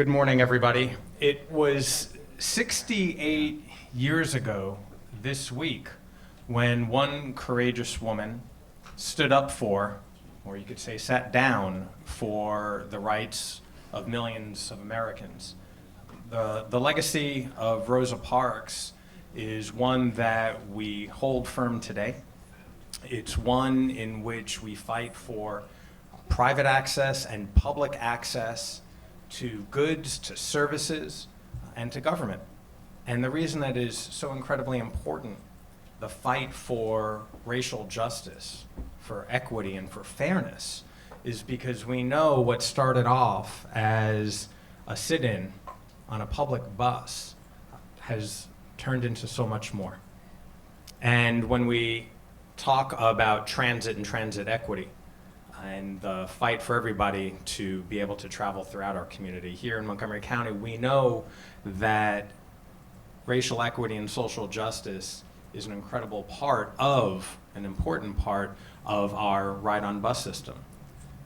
Good morning, everybody. It was 68 years ago this week when one courageous woman stood up for, or you could say sat down for, the rights of millions of Americans. The legacy of Rosa Parks is one that we hold firm today. It's one in which we fight for private access and public access to goods, to services, and to government. And the reason that is so incredibly important, the fight for racial justice, for equity, and for fairness, is because we know what started off as a sit-in on a public bus has turned into so much more. And when we talk about transit and transit equity, and the fight for everybody to be able to travel throughout our community. Here in Montgomery County, we know that racial equity and social justice is an incredible part of, an important part of our ride-on bus system.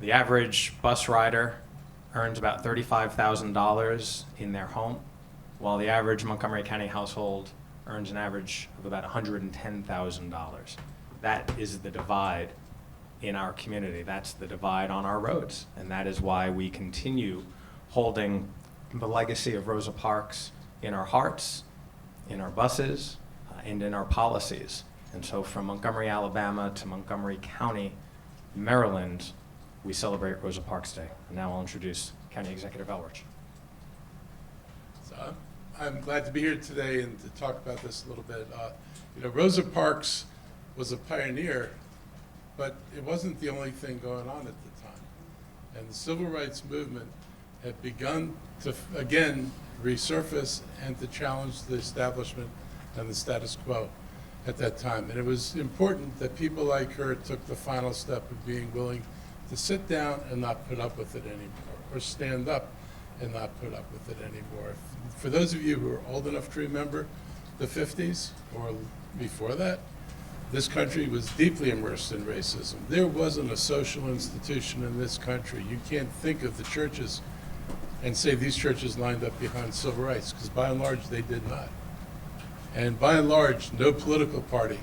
The average bus rider earns about $35,000 in their home, while the average Montgomery County household earns an average of about $110,000. That is the divide in our community. That's the divide on our roads. And that is why we continue holding the legacy of Rosa Parks in our hearts, in our buses, and in our policies. And so from Montgomery, Alabama to Montgomery County, Maryland, we celebrate Rosa Parks Day. And now I'll introduce County Executive Elrich. So I'm glad to be here today and to talk about this a little bit. Rosa Parks was a pioneer, but it wasn't the only thing going on at the time. And the civil rights movement had begun to, again, resurface and to challenge the establishment and the status quo at that time. And it was important that people like her took the final step of being willing to sit down and not put up with it anymore, or stand up and not put up with it anymore. For those of you who are old enough to remember the 50s or before that, this country was deeply immersed in racism. There wasn't a social institution in this country. You can't think of the churches and say these churches lined up behind civil rights, because by and large they did not. And by and large, no political party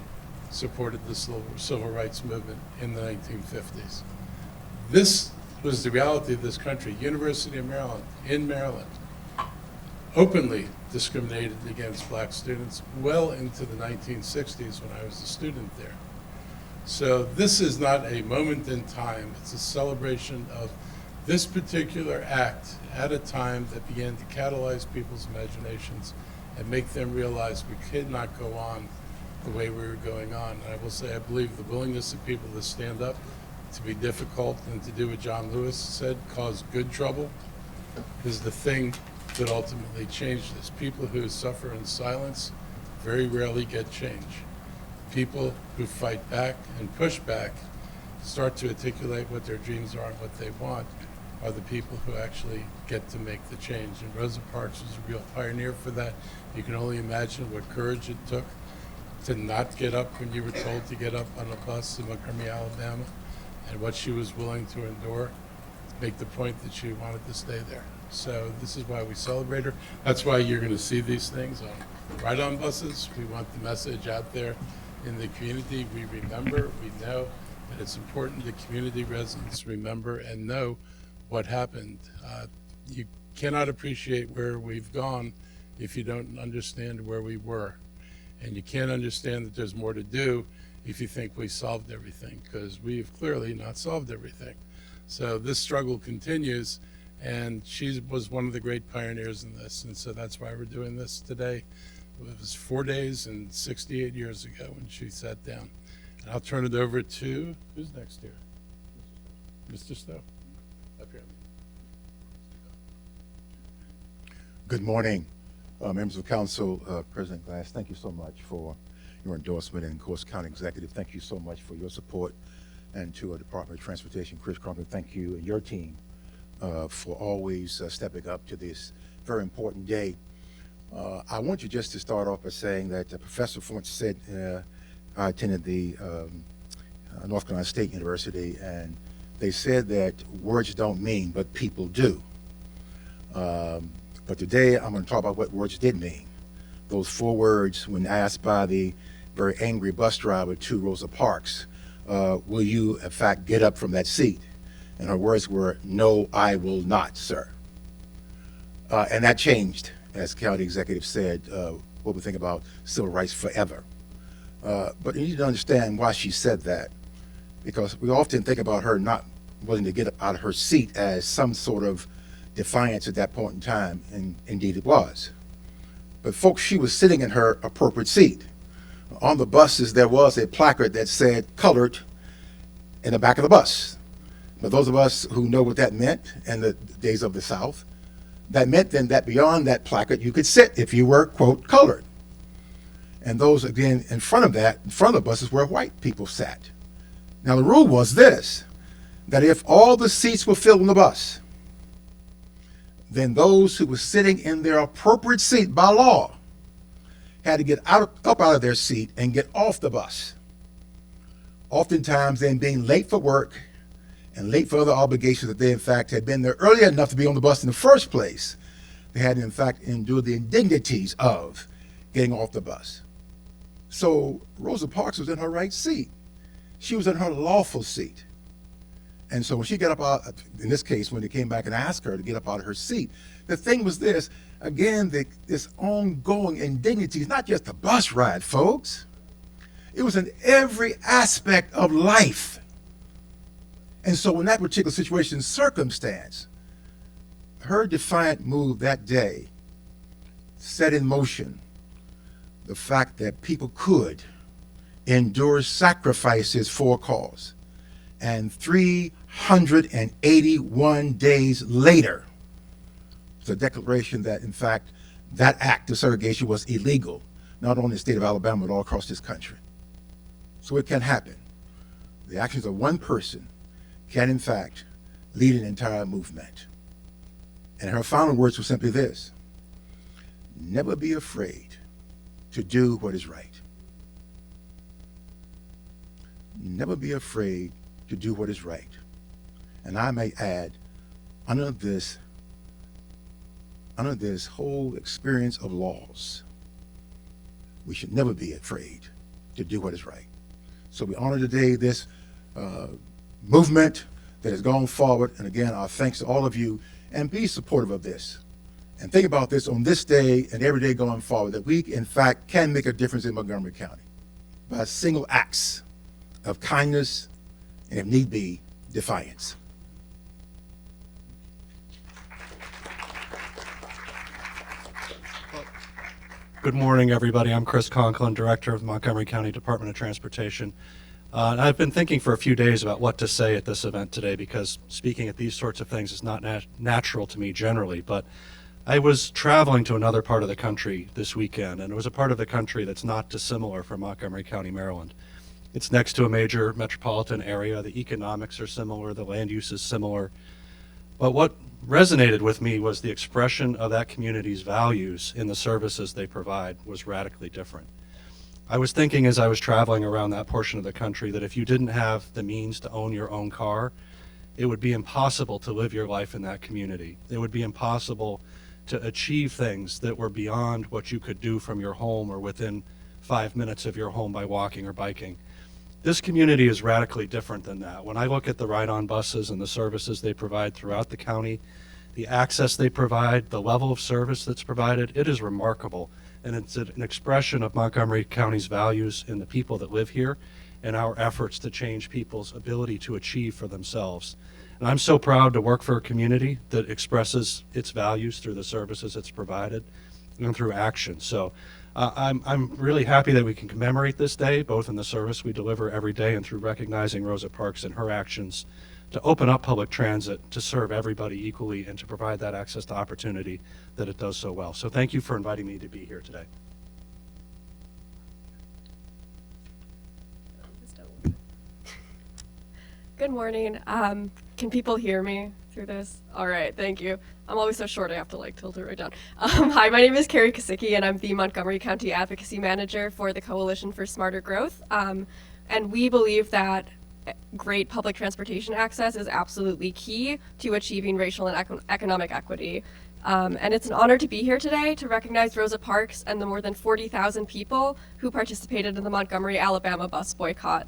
supported the civil rights movement in the 1950s. This was the reality of this country. University of Maryland, in Maryland, openly discriminated against black students well into the 1960s when I was a student there. So this is not a moment in time, it's a celebration of this particular act at a time that began to catalyze people's imaginations and make them realize we could not go on the way we were going on. And I will say, I believe the willingness of people to stand up, to be difficult, and to do what John Lewis said, cause good trouble, is the thing that ultimately changed this. People who suffer in silence very rarely get change. People who fight back and push back, start to articulate what their dreams are and what they want, are the people who actually get to make the change. And Rosa Parks was a real pioneer for that. You can only imagine what courage it took to not get up when you were told to get up on a bus in Montgomery, Alabama, and what she was willing to endure to make the point that she wanted to stay there. So this is why we celebrate her. That's why you're going to see these things on ride-on buses. We want the message out there in the community. We remember, we know that it's important that community residents remember and know what happened. You cannot appreciate where we've gone if you don't understand where we were. And you can't understand that there's more to do if you think we solved everything, because we've clearly not solved everything. So this struggle continues, and she was one of the great pioneers in this, and so that's why we're doing this today. It was 4 days and 68 years ago when she sat down. And I'll turn it over to, who's next here? Mr. Stowe. Up here. Good morning, members of council, President Glass. Thank you so much for your endorsement, and of course, County Executive, thank you so much for your support, and to our Department of Transportation, Chris Crumpler, thank you and your team for always stepping up to this very important day. I want you just to start off by saying that Professor once said, I attended the North Carolina State University, and they said that words don't mean, but people do. But today I'm going to talk about what words did mean. Those 4 words when asked by the very angry bus driver to Rosa Parks, will you in fact get up from that seat? And her words were, "No, I will not, sir." And that changed, as county executive said, what we think about civil rights forever. But you need to understand why she said that, because we often think about her not willing to get up out of her seat as some sort of defiance at that point in time, and indeed it was. But folks, she was sitting in her appropriate seat. On the buses, there was a placard that said "colored" in the back of the bus. But those of us who know what that meant in the days of the South, that meant then that beyond that placard, you could sit if you were, quote, colored. And those, again, in front of the buses where white people sat. Now, the rule was this, that if all the seats were filled in the bus, then those who were sitting in their appropriate seat by law had to get up out of their seat and get off the bus. Oftentimes then being late for work and late for other obligations that they in fact had been there early enough to be on the bus in the first place. They had in fact endured the indignities of getting off the bus. So Rosa Parks was in her right seat. She was in her lawful seat. And so when she got up out, in this case, when they came back and asked her to get up out of her seat, the thing was this, again, this ongoing indignities, not just the bus ride, folks. It was in every aspect of life. And so in that particular situation and circumstance, her defiant move that day set in motion the fact that people could endure sacrifices for a cause. And 381 days later, it's a declaration that, in fact, that act of segregation was illegal, not only in the state of Alabama, but all across this country. So it can happen. The actions of one person can, in fact, lead an entire movement. And her final words were simply this: never be afraid to do what is right. Never be afraid to do what is right. And I may add, under this whole experience of laws, we should never be afraid to do what is right. So we honor today this movement that has gone forward. And again, our thanks to all of you, and be supportive of this. And think about this on this day and every day going forward, that we, in fact, can make a difference in Montgomery County by single acts of kindness and, if need be, defiance. Good morning, everybody. I'm Chris Conklin, Director of the Montgomery County Department of Transportation. And I've been thinking for a few days about what to say at this event today, because speaking at these sorts of things is not natural to me generally. But I was traveling to another part of the country this weekend, and it was a part of the country that's not dissimilar from Montgomery County, Maryland. It's next to a major metropolitan area. The economics are similar. The land use is similar. But what resonated with me was the expression of that community's values in the services they provide was radically different. I was thinking as I was traveling around that portion of the country that if you didn't have the means to own your own car, it would be impossible to live your life in that community. It would be impossible to achieve things that were beyond what you could do from your home or within 5 minutes of your home by walking or biking. This community is radically different than that. When I look at the ride-on buses and the services they provide throughout the county, the access they provide, the level of service that's provided, it is remarkable. And it's an expression of Montgomery County's values in the people that live here and our efforts to change people's ability to achieve for themselves. And I'm so proud to work for a community that expresses its values through the services it's provided and through action. So I'm really happy that we can commemorate this day, both in the service we deliver every day and through recognizing Rosa Parks and her actions to open up public transit to serve everybody equally and to provide that access to opportunity that it does so well. So thank you for inviting me to be here today. Good morning. Can people hear me through this? All right, thank you. I'm always so short I have to tilt it right down. Hi, my name is Carrie Kosicki, and I'm the Montgomery County Advocacy Manager for the Coalition for Smarter Growth. And we believe that great public transportation access is absolutely key to achieving racial and economic equity. And it's an honor to be here today to recognize Rosa Parks and the more than 40,000 people who participated in the Montgomery, Alabama bus boycott.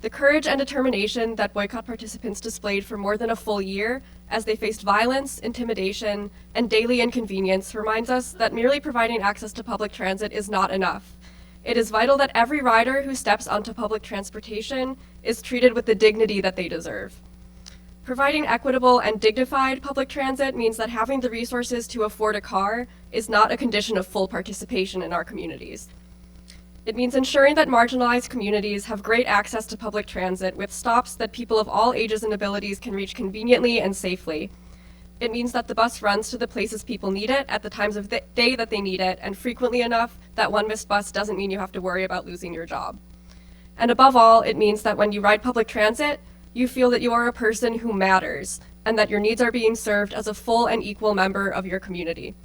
The courage and determination that boycott participants displayed for more than a full year as they faced violence, intimidation, and daily inconvenience reminds us that merely providing access to public transit is not enough. It is vital that every rider who steps onto public transportation is treated with the dignity that they deserve. Providing equitable and dignified public transit means that having the resources to afford a car is not a condition of full participation in our communities. It means ensuring that marginalized communities have great access to public transit with stops that people of all ages and abilities can reach conveniently and safely. It means that the bus runs to the places people need it at the times of the day that they need it, and frequently enough that one missed bus doesn't mean you have to worry about losing your job. And above all, it means that when you ride public transit, you feel that you are a person who matters and that your needs are being served as a full and equal member of your community.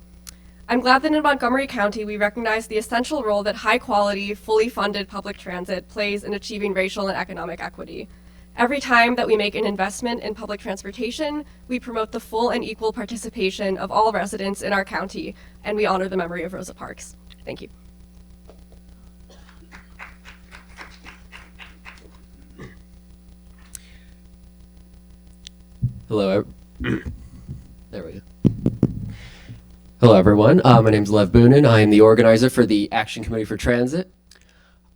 I'm glad that in Montgomery County, we recognize the essential role that high-quality, fully funded public transit plays in achieving racial and economic equity. Every time that we make an investment in public transportation, we promote the full and equal participation of all residents in our county, and we honor the memory of Rosa Parks. Thank you. Hello. There we go. Hello, everyone. My name is Lev Boonin. I am the organizer for the Action Committee for Transit.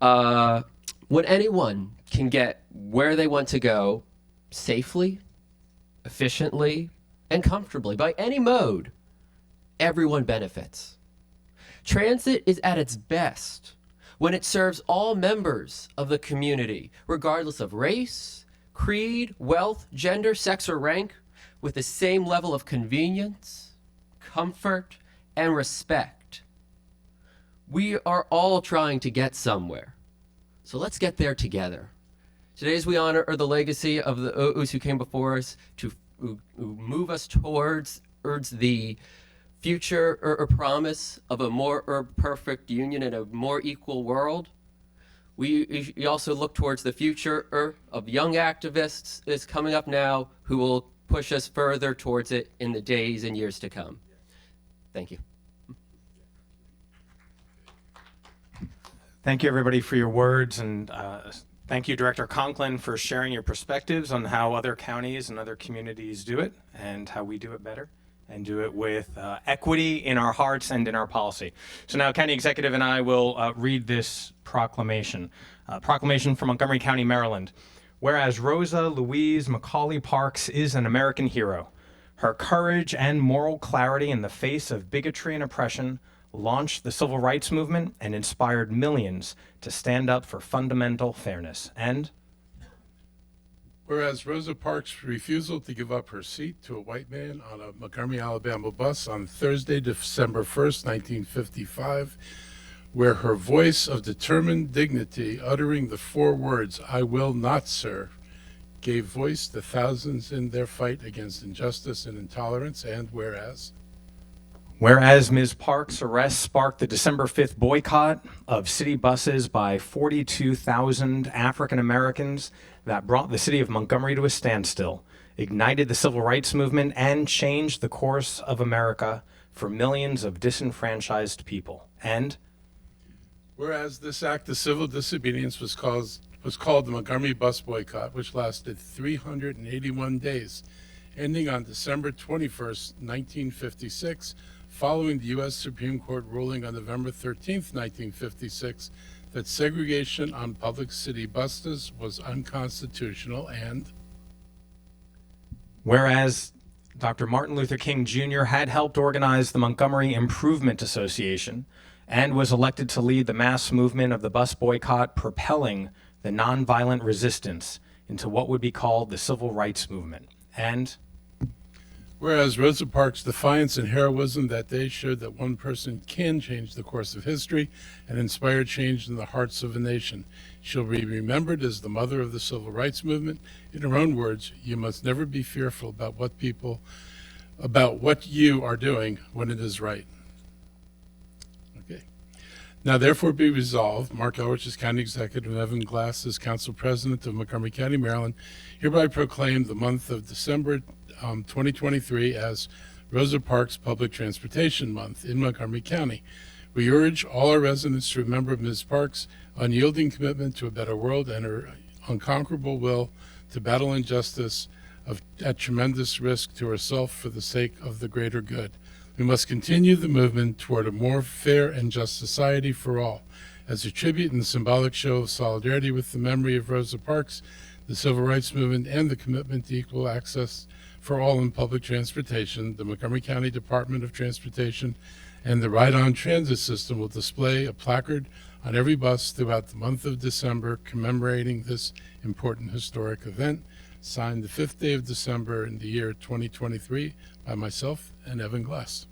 When anyone can get where they want to go safely, efficiently, and comfortably by any mode, everyone benefits. Transit is at its best when it serves all members of the community, regardless of race, creed, wealth, gender, sex, or rank, with the same level of convenience, comfort, and respect. We are all trying to get somewhere, so let's get there together. Today, as we honor the legacy of those who came before us to move us towards the future or promise of a more perfect union and a more equal world, we also look towards the future of young activists is coming up now who will push us further towards it in the days and years to come. Thank you. Thank you, everybody, for your words, and thank you, Director Conklin, for sharing your perspectives on how other counties and other communities do it and how we do it better and do it with equity in our hearts and in our policy. So now County Executive and I will read this proclamation. Proclamation from Montgomery County, Maryland. Whereas Rosa Louise Macaulay Parks is an American hero, her courage and moral clarity in the face of bigotry and oppression launched the civil rights movement and inspired millions to stand up for fundamental fairness. And whereas Rosa Parks' refusal to give up her seat to a white man on a Montgomery, Alabama bus on Thursday, December 1st, 1955, where her voice of determined dignity, uttering the 4 words, "I will not, sir," gave voice to thousands in their fight against injustice and intolerance. And whereas Ms. Parks' arrest sparked the December 5th boycott of city buses by 42,000 African Americans that brought the city of Montgomery to a standstill, ignited the civil rights movement, and changed the course of America for millions of disenfranchised people. And whereas this act of civil disobedience was called the Montgomery bus boycott, which lasted 381 days, ending on December 21st, 1956, following the U.S. Supreme Court ruling on November 13th, 1956, that segregation on public city buses was unconstitutional. And whereas Dr. Martin Luther King Jr. had helped organize the Montgomery Improvement Association and was elected to lead the mass movement of the bus boycott, propelling the nonviolent resistance into what would be called the civil rights movement. And whereas Rosa Parks' defiance and heroism that day showed that one person can change the course of history and inspire change in the hearts of a nation. She'll be remembered as the mother of the civil rights movement. In her own words, you must never be fearful about what you are doing when it is right. Now, therefore, be resolved, Mark Elrich is County Executive and Evan Glass is Council President of Montgomery County, Maryland, hereby proclaim the month of December 2023 as Rosa Parks Public Transportation Month in Montgomery County. We urge all our residents to remember Ms. Parks' unyielding commitment to a better world and her unconquerable will to battle injustice at tremendous risk to herself for the sake of the greater good. We must continue the movement toward a more fair and just society for all. As a tribute and symbolic show of solidarity with the memory of Rosa Parks, the Civil Rights Movement, and the commitment to equal access for all in public transportation, the Montgomery County Department of Transportation and the Ride-On Transit System will display a placard on every bus throughout the month of December commemorating this important historic event, signed the 5th day of December in the year 2023 by myself and Evan Glass.